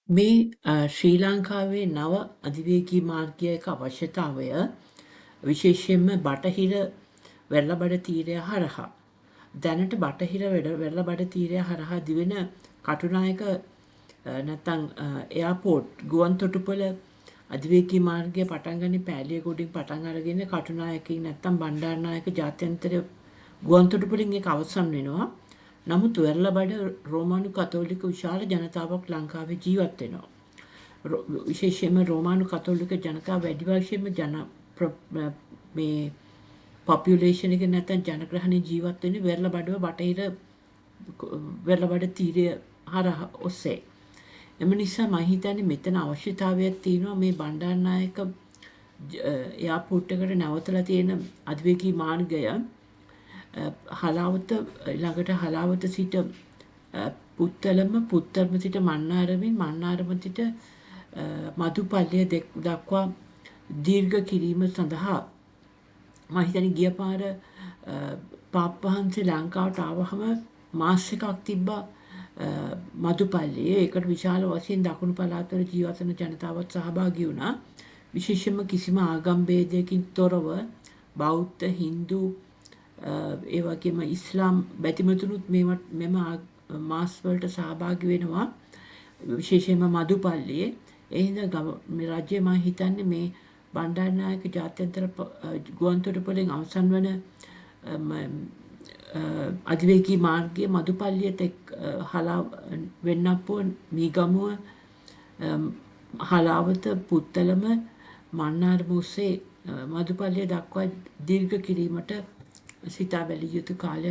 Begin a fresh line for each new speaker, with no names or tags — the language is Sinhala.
මේ ශ්‍රී ලංකාවේ නව අධිවේගී මාර්ගයක අවශ්‍යතාවය විශේෂයෙන්ම බටහිර වෙරළබඩ තීරය හරහා දැනට බටහිර වෙරළබඩ තීරය හරහා දිවෙන කටුනායක නැත්නම් එයාපෝට් ගුවන්තොටුපළ අධිවේගී මාර්ගය පටන් ගන්නේ පෑලියගොඩින් පටන් අරගෙන කටුනායකින් නැත්නම් බණ්ඩාරනායක ජාත්‍යන්තර ගුවන්තොටුපළින් ඒක අවසන් වෙනවා. නමුත් වෙරළබඩ රෝමානු කතෝලික විශාල ජනතාවක් ලංකාවේ ජීවත් වෙනවා. විශේෂයෙන්ම රෝමානු කතෝලික ජනතාව වැඩි වශයෙන්ම මේ පොපියුලේෂන් එක නැත්නම් ජනග්‍රහණය ජීවත් වෙන්නේ වෙරළබඩව බටහිර වෙරළබඩ තීරය හරහා ඔස්සේ. එම නිසා මම හිතන්නේ මෙතන අවශ්‍යතාවයක් තියෙනවා මේ බණ්ඩාරනායක එයාපෝට් එකට නැවතලා තියෙන අධිවේගී මාර්ගය හලාවත ළඟට හලාවත සිට පුත්තලම සිට මන්නාරමින් මන්නාරම සිට මදුපල්ලය දක්වා දීර්ඝ කිරීම සඳහා මම හිතන්නේ ගිය පාර පාප් වහන්සේ ලංකාවට ආවහම මාස් එකක් තිබ්බා මදුපල්ලියේ. ඒකට විශාල වශයෙන් දකුණු පළාත්වල ජීවත් වෙන ජනතාවත් සහභාගී වුණා. විශේෂයෙන්ම කිසිම ආගම් භේදයකින් තොරව බෞද්ධ හින්දු ඒ වගේම ඉස්ලාම් බැතිමතුනුත් මෙම මාස් වලට සහභාගී වෙනවා. විශේෂයෙන්ම මදුපල්ලියේ. ඒ හින්දා මේ රජය මම හිතන්නේ මේ බණ්ඩාරනායක ජාත්‍යන්තර ගුවන්තොටුපළෙන් අවසන් වන අධිවේගී මාර්ගයේ මදුපල්ලියට වෙන්නප්පුව මීගමුව හලාවත පුත්තලම මන්නාරම ඔස්සේ මදුපල්ලිය දක්වා දීර්ඝ කිරීමට සිතා බැලිය යුතු කාලය